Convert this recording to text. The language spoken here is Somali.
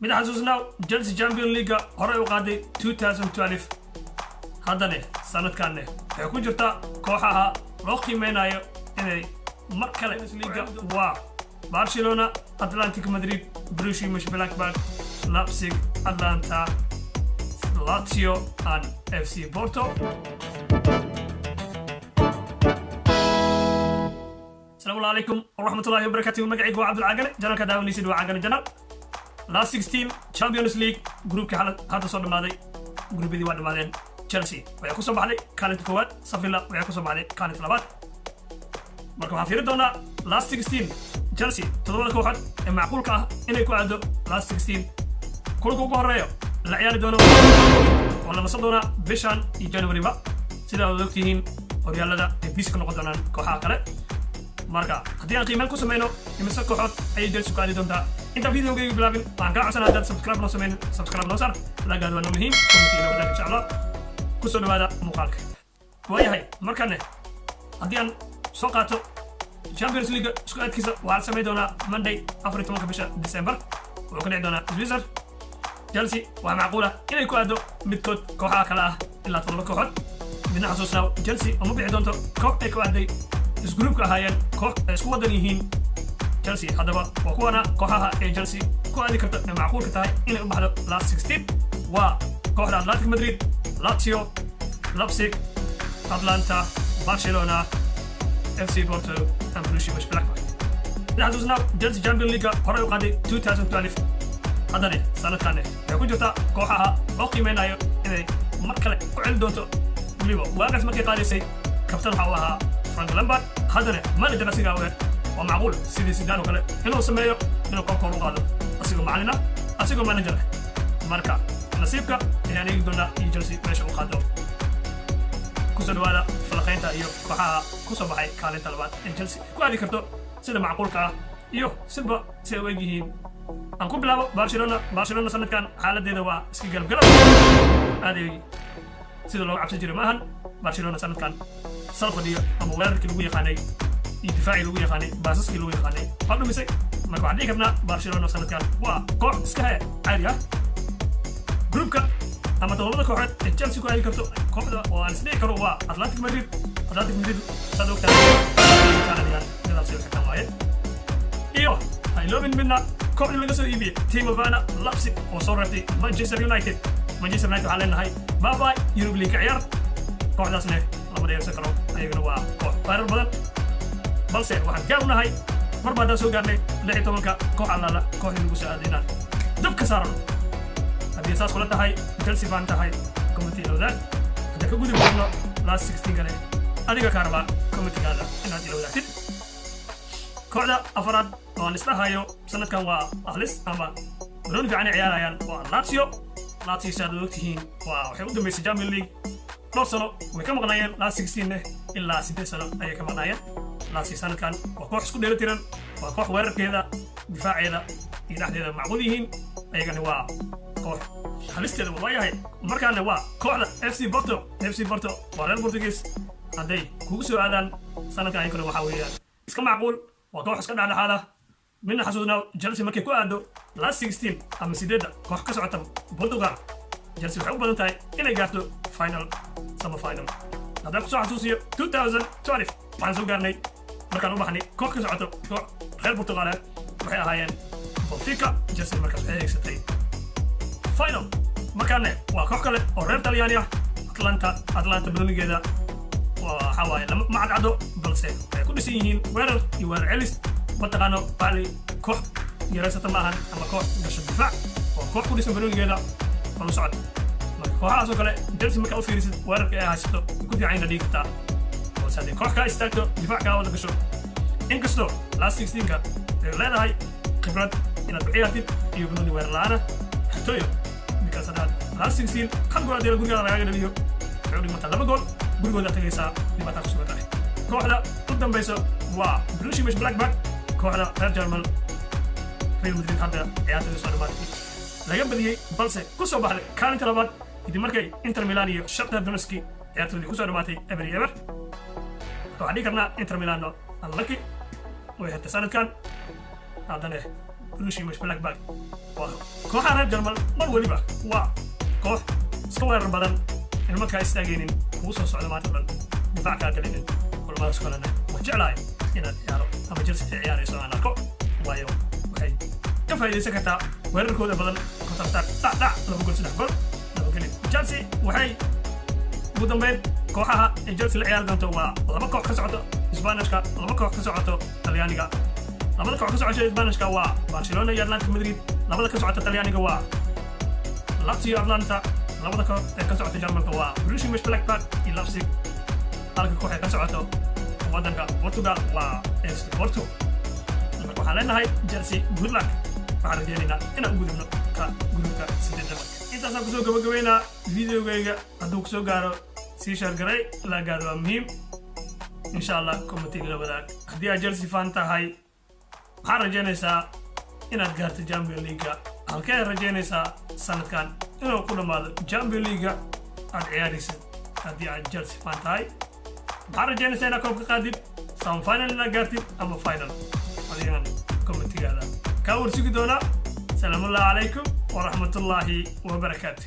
mid xasuusnaa Chelsea Champions League hore u qaaday 2012 haddana sanadkan waxay ku jirtaa kooxaha loo qiimeynayo inay mar kale Liga waa Barcelona, Atlantic Madrid, Borussia Mönchengladbach, Leipzig, Atlanta, Lazio and FC Porto. السلام عليكم ورحمة الله وبركاته. مقعد وعبد العقل جنال كداوني سيدو عقل جنال last 16 Champions League جروب هذا صار ماذا جروب دي واحد ماذا تشيلسي وياكو صباح عليه كانت كوات صفيلا وياكو صباح عليه كانت لبات مركو حافير دونا last 16 تشيلسي تدور كوحد معقول كه إنه يكون عنده last 16 كل كوكو هريو العيال دونا ولا نصدونا بيشان يجانوري بقى سيدا وقتين وريال هذا بيسك نقطنا كوحة كله marka haddii aan qiimayn ku sameeyno imisa kooxood ay Chelsea ku aadi doontaa inta videoga bilaabin waan ka codsan haddaad subscribe noo sameyn subscribe noo saar lagaad waa muhiim comment ina wadaag insha Allah ku soo dhawaada muuqaalka waayahay markane haddii aan soo qaato Champions League isku aadkiisa waxaan sameyn doonaa Monday 14 bisha December wuxuu ka dhici doonaa Switzerland Chelsea waa macquula inay ku aado midkood kooxaha kale ah ilaa 7 kooxood midna xasuusnaa Chelsea uma bixi doonto koox ay ku aaday isgruubka ahaayeen koox isku wadan yihiin Chelsea haddaba waa kuwana kooxaha ee Chelsea ku aadi karta ee macquulka tahay inay u baxdo last 16 waa kooxda Atlantic Madrid, Lazio, Leipzig, Atlanta, Barcelona, FC Porto and Borussia Mönchengladbach. xasuusnaa Chelsea Champions League hore u qaaday 2012 haddana sanadkan waxay ku jirtaa kooxaha loo qiimeynayo inay mar kale ku celin doonto weliba waagaas markay qaadaysay kabtan waxa uu ahaa Frank Lampard هذا ما ندري سيجا ومعقول سيدي سيدان وكله إنه سميه إنه كوكو وقاله أسيقو معلنا أسيقو ما نجرح ماركا نصيبك يعني يقدرنا يجلسي ماشي وقاده كوسدو هذا فلقين تا يو كوحا كوسو بحي كالين تلبات جلسي كو هذه كرتو سيدا معقول كا يو سيلبا سيويجيهين أنكو بلابو برشلونة سنة كان حالة دوا اسكي قلب هذه سيدا لو عبس جري ماهن برشلونة سنة كان صلفدي أما ويرك لوي خاني دفاعي لوي خاني باسسكي لوي خاني قالوا مسي ما كان عندي كنا برشلونة سنة كان وكوح اسكها عالية جروبك أما تغلط كوحد تشيلسي كوحد كرتو كوحدة وأنسني كروا أتلانتيك مدريد صدق كان ديان نظام سير حكام وايد إيوه هاي لو منا كوحد اللي قصوا يبي تيم فانا لابسي وصورتي مانشستر يونايتد على هاي باي يوروب ليج عيار كوحدة سنة لما يرسل كرو أيقنا waa koox faarar badan balse waxaan gaabnahay mar baad soo gaarnay 16ka koox alla kooxda lagu soo aadinaa dabka saaran hadii saas kula tahay Chelsea baan tahay committee looda hada ka gudub karno last 16 kale adiga ka rabaa committee gaada inaad ilowdaatid kooxda afraad oo islahayo sanadkan waa ahlis ama roon fiican ciyaarayaan waa Lazio saad waqtihiin waa waxay u dambeysay Champions League dhowr sano way ka maqnaayeen last 16 ilaa 8 sano ayay ka maqnaayeen last sanadkan waa koox isku dheelitiran waa koox weerarkeeda difaaceeda iyo dhexdeeda macquul yihiin ayagana waa koox halisteeda waayahay markaana waa kooxda FC Porto waa reer Portuguese haday kugu soo aadaan sanadkan ay kale waxa weeyaan iska macquul waa koox iska dhexdhexaada min xasuusnaa Chelsea markay ku aado last 16 ama 8 koox ka socota Portugal Chelsea waxay u badan tahay inay gaarto final semi-final haddaan kusoo xasuusiyo 2012 waxaan soo gaarnay markaan u baxnay koox ka socoto koox reer Portugal waxay ahaayeen Benfica Chelsea markaas waxay haysatay final markaana waa koox kale oo reer Talyaani ah Atlanta brunigeeda waxa waaye ma cadcado balse waxay ku dhisan yihiin weerar iyo weerar celis mataqaano bali koox yaraysata maahan ama koox gasho difaac oo koox ku dhisan brunigeeda ولا سعد كوحة أسوأ كله جلسي مكان في ريست وارك إيه هاشتو يكون في عين رديك تا وسادين كوح كا استاكتو دفاع كا ولا كشو إنكستو لاست 16 كا لا هاي خبرات إن البعيرتي يبنوني وير لانا حتى يو بكرة سداد لاست 16 خد جول ديال جول على عجلة اليوم عودي مثلا لما جول ده تجيسا لما تاخذ سوى تاني كوحة قدام بيسو بروسيا مönchengladbach كوحة غير جرمال ريال مدريد هذا عيادة الصالمات laga badiyay balse ku soo baxday kaalinta labaad idin markay Inter Milan iyo Shakhtar Donetsk ciyaartoydii ku soo dhamaatay ever waxaan dhigi karnaa Inter Milan unlucky way hadda sanadkan haddana Borussia Mönchengladbach waa kooxaha reer Jarmal mar waliba waa koox iska weerar badan in markaa istaagaynin ugu soo socdo maanta dhan difaac kaa galinin kulamadas kalena wax jeclahay inaad ciyaaro ama Chelsea ciyaarayso aan arko waayo waxay ka faa'iidaysan kartaa weerarkooda badan kontartaak dhac laba gool saddex gool laba gelin Chelsea waxay ugu dambeyn kooxaha ay Chelsea la ciyaari doonto waa laba koox ka socoto Isbaanishka laba koox ka socoto Talyaaniga labada koox ka socoto Isbaanishka waa Barcelona iyo Atletico Madrid labada ka socoto Talyaaniga waa Lazio Atlanta labada koox ee ka socoto Jarmalka waa Borussia Mönchengladbach iyo Leipzig halka koox ee ka socoto waddanka Portugal waa FC Porto marka waxaan leenahay Chelsea good luck waxaan rajaynaynaa inaan u gudubno ka gruubka sideedaba intaasaan kusoo gabagabeynaa videogayga hadduu kusoo gaaro sii share garay la gaaro waa muhiim insha Allah commentiga la wadaag haddii aad Chelsea fan tahay waxaan rajaynaysaa inaad gaarto Champions League halkee rajaynaysaa sanadkan inuu ku dhamaado Champions League aad ciyaaraysid haddii aad Chelsea fan tahay waxaan rajaynaysaa inaad koobka qaadid semi final inaad gaartid ama final adigan commentigaada ka warsugi doona salaamu calaykum ورحمة الله وبركاته.